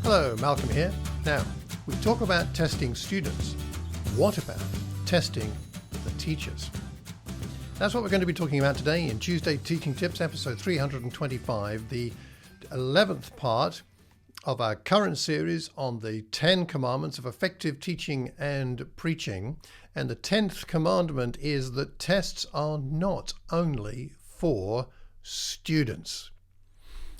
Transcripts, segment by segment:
Hello, Malcolm here. Now, we talk about testing students. What about testing the teachers? That's what we're going to be talking about today in Tuesday Teaching Tips, episode 325, the 11th part of our current series on the 10 commandments of effective teaching and preaching. And the 10th commandment is that tests are not only for students.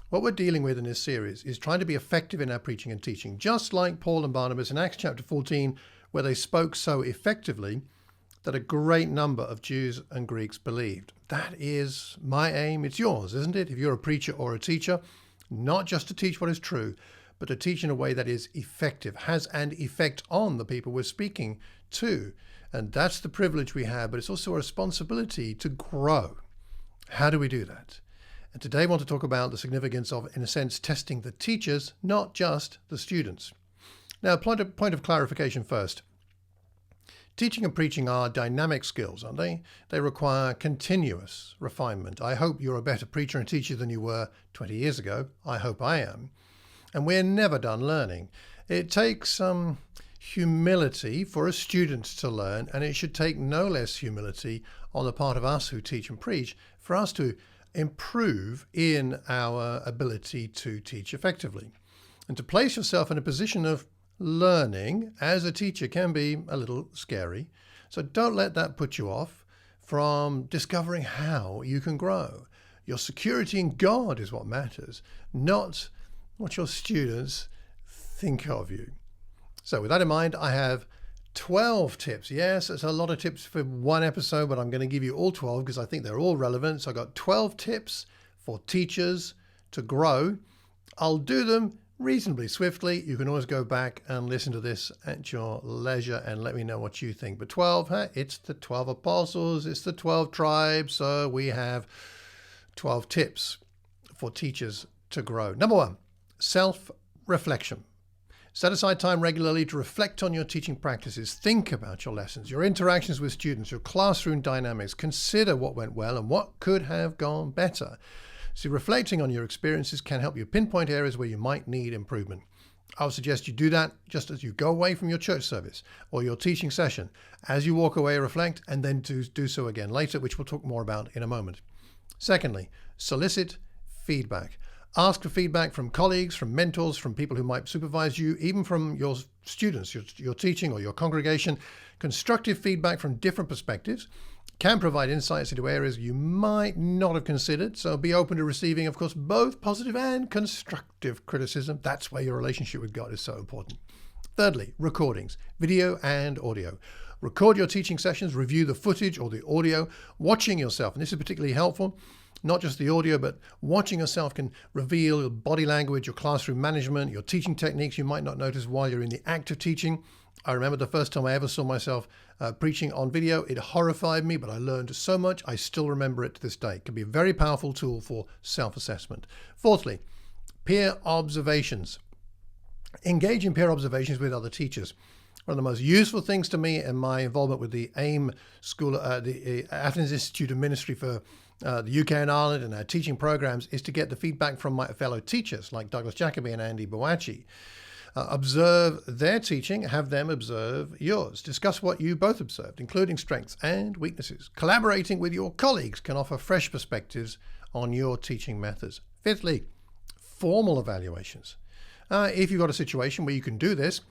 What we're dealing with in this series is trying to be effective in our preaching and teaching, just like Paul and Barnabas in Acts chapter 14, where they spoke so effectively that a great number of Jews and Greeks believed. That is my aim. It's yours, isn't it? If you're a preacher or a teacher, not just to teach what is true, but to teach in a way that is effective, has an effect on the people we're speaking to. And that's the privilege we have, but it's also a responsibility to grow. How do we do that? And today I want to talk about the significance of, in a sense, testing the teachers, not just the students. Now, point of clarification first. Teaching and preaching are dynamic skills, aren't they? They require continuous refinement. I hope you're a better preacher and teacher than you were 20 years ago. I hope I am. And we're never done learning. It takes some humility for a student to learn, and it should take no less humility on the part of us who teach and preach for us to improve in our ability to teach effectively. And to place yourself in a position of learning as a teacher can be a little scary. So don't let that put you off from discovering how you can grow. Your security in God is what matters, not what your students think of you. So with that in mind, I have 12 tips. Yes, it's a lot of tips for one episode, but I'm going to give you all 12 because I think they're all relevant. So I got 12 tips for teachers to grow. I'll do them reasonably swiftly. You can always go back and listen to this at your leisure and let me know what you think. But 12, it's the 12 apostles, it's the 12 tribes. So we have 12 tips for teachers to grow. Number one, self-reflection. Set aside time regularly to reflect on your teaching practices. Think about your lessons, your interactions with students, your classroom dynamics. Consider what went well and what could have gone better. See, reflecting on your experiences can help you pinpoint areas where you might need improvement. I would suggest you do that just as you go away from your church service or your teaching session. As you walk away, reflect, and then do so again later, which we'll talk more about in a moment. Secondly, solicit feedback. Ask for feedback from colleagues, from mentors, from people who might supervise you, even from your students, your teaching or your congregation. Constructive feedback from different perspectives can provide insights into areas you might not have considered. So be open to receiving, of course, both positive and constructive criticism. That's where your relationship with God is so important. Thirdly, recordings, video and audio. Record your teaching sessions, review the footage or the audio, watching yourself. And this is particularly helpful. Not just the audio, but watching yourself can reveal your body language, your classroom management, your teaching techniques you might not notice while you're in the act of teaching. I remember the first time I ever saw myself preaching on video. It horrified me, but I learned so much. I still remember it to this day. It can be a very powerful tool for self-assessment. Fourthly, peer observations. Engage in peer observations with other teachers. One of the most useful things to me in my involvement with the AIM School, the Athens Institute of Ministry for the UK and Ireland and our teaching programs is to get the feedback from my fellow teachers like Douglas Jacoby and Andy Boachi. Observe their teaching, have them observe yours. Discuss what you both observed, including strengths and weaknesses. Collaborating with your colleagues can offer fresh perspectives on your teaching methods. Fifthly, formal evaluations. If you've got a situation where you can do this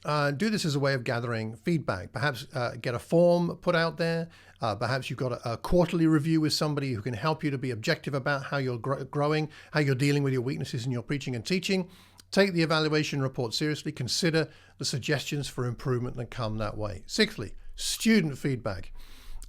as a way of gathering feedback. Perhaps get a form put out there. Perhaps you've got a quarterly review with somebody who can help you to be objective about how you're growing, how you're dealing with your weaknesses in your preaching and teaching. Take the evaluation report seriously. Consider the suggestions for improvement that come that way. Sixthly, student feedback.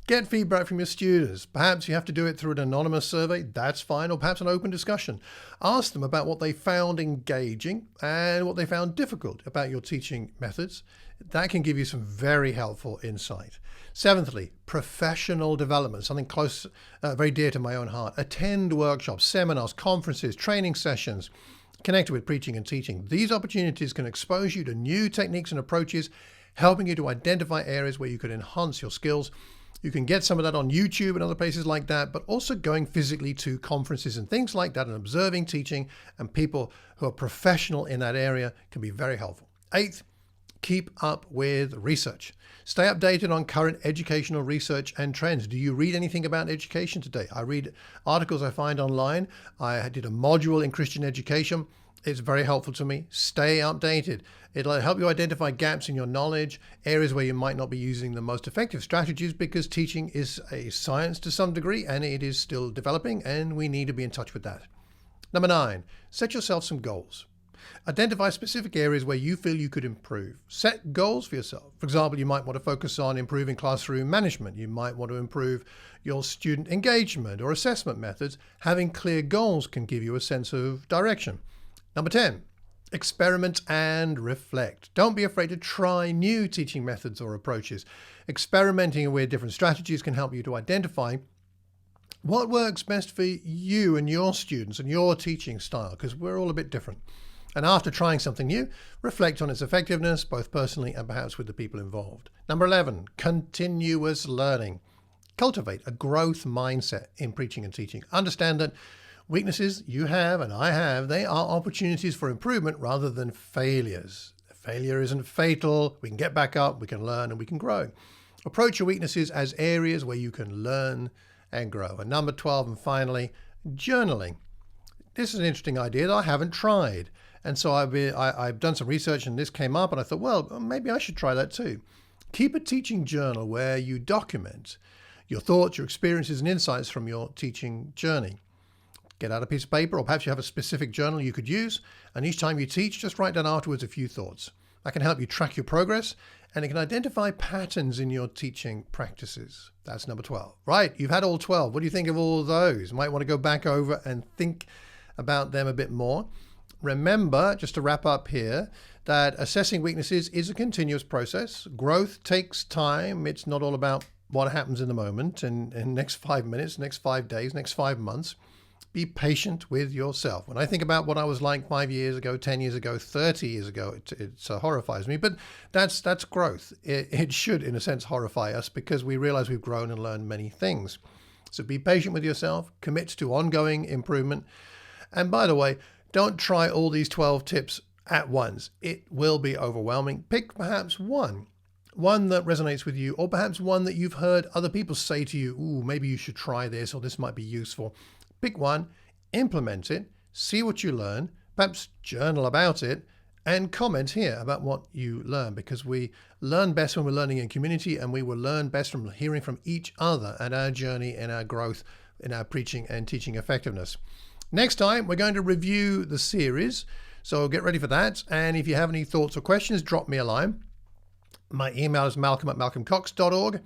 Get feedback from your students. Perhaps you have to do it through an anonymous survey. That's fine. Or perhaps an open discussion. Ask them about what they found engaging and what they found difficult about your teaching methods. That can give you some very helpful insight. Seventhly, professional development, something close, very dear to my own heart. Attend workshops, seminars, conferences, training sessions connected with preaching and teaching. These opportunities can expose you to new techniques and approaches, helping you to identify areas where you could enhance your skills You can get some of that on YouTube and other places like that, but also going physically to conferences and things like that and observing teaching and people who are professional in that area can be very helpful. 8th, keep up with research. Stay updated on current educational research and trends. Do you read anything about education today? I read articles I find online. I did a module in Christian education. It's very helpful to me. Stay updated. It'll help you identify gaps in your knowledge, areas where you might not be using the most effective strategies, because teaching is a science to some degree and it is still developing, and we need to be in touch with that. Number 9, set yourself some goals. Identify specific areas where you feel you could improve. Set goals for yourself. For example, you might want to focus on improving classroom management. You might want to improve your student engagement or assessment methods. Having clear goals can give you a sense of direction. Number 10, experiment and reflect. Don't be afraid to try new teaching methods or approaches. Experimenting with different strategies can help you to identify what works best for you and your students and your teaching style, because we're all a bit different. And after trying something new, reflect on its effectiveness, both personally and perhaps with the people involved. Number 11, continuous learning. Cultivate a growth mindset in preaching and teaching. Understand that weaknesses you have and I have, they are opportunities for improvement rather than failures. Failure isn't fatal. We can get back up, we can learn, and we can grow. Approach your weaknesses as areas where you can learn and grow. And number 12, and finally, journaling. This is an interesting idea that I haven't tried. And so I've done some research and this came up and I thought, well, maybe I should try that too. Keep a teaching journal where you document your thoughts, your experiences and insights from your teaching journey. Get out a piece of paper, or perhaps you have a specific journal you could use, and each time you teach, just write down afterwards a few thoughts. That can help you track your progress, and it can identify patterns in your teaching practices. That's number 12. Right, you've had all 12. What do you think of all of those? You might want to go back over and think about them a bit more. Remember, just to wrap up here, that assessing weaknesses is a continuous process. Growth takes time. It's not all about what happens in the moment, in next 5 minutes, next 5 days, next 5 months. Be patient with yourself. When I think about what I was like 5 years ago, 10 years ago, 30 years ago, it horrifies me. But that's growth. It should, in a sense, horrify us because we realize we've grown and learned many things. So be patient with yourself. Commit to ongoing improvement. And by the way, don't try all these 12 tips at once. It will be overwhelming. Pick perhaps one that resonates with you, or perhaps one that you've heard other people say to you, ooh, maybe you should try this, or this might be useful. Pick one, implement it, see what you learn, perhaps journal about it, and comment here about what you learn, because we learn best when we're learning in community, and we will learn best from hearing from each other and our journey and our growth in our preaching and teaching effectiveness. Next time, we're going to review the series, so get ready for that. And if you have any thoughts or questions, drop me a line. My email is malcolm@malcolmcox.org.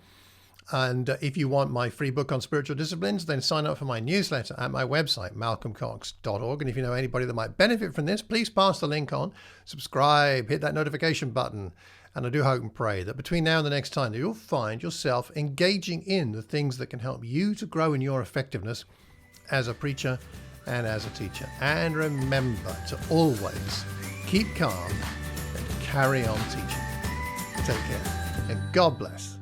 And if you want my free book on spiritual disciplines, then sign up for my newsletter at my website, malcolmcox.org. And if you know anybody that might benefit from this, please pass the link on, subscribe, hit that notification button. And I do hope and pray that between now and the next time that you'll find yourself engaging in the things that can help you to grow in your effectiveness as a preacher and as a teacher. And remember to always keep calm and carry on teaching. Take care and God bless.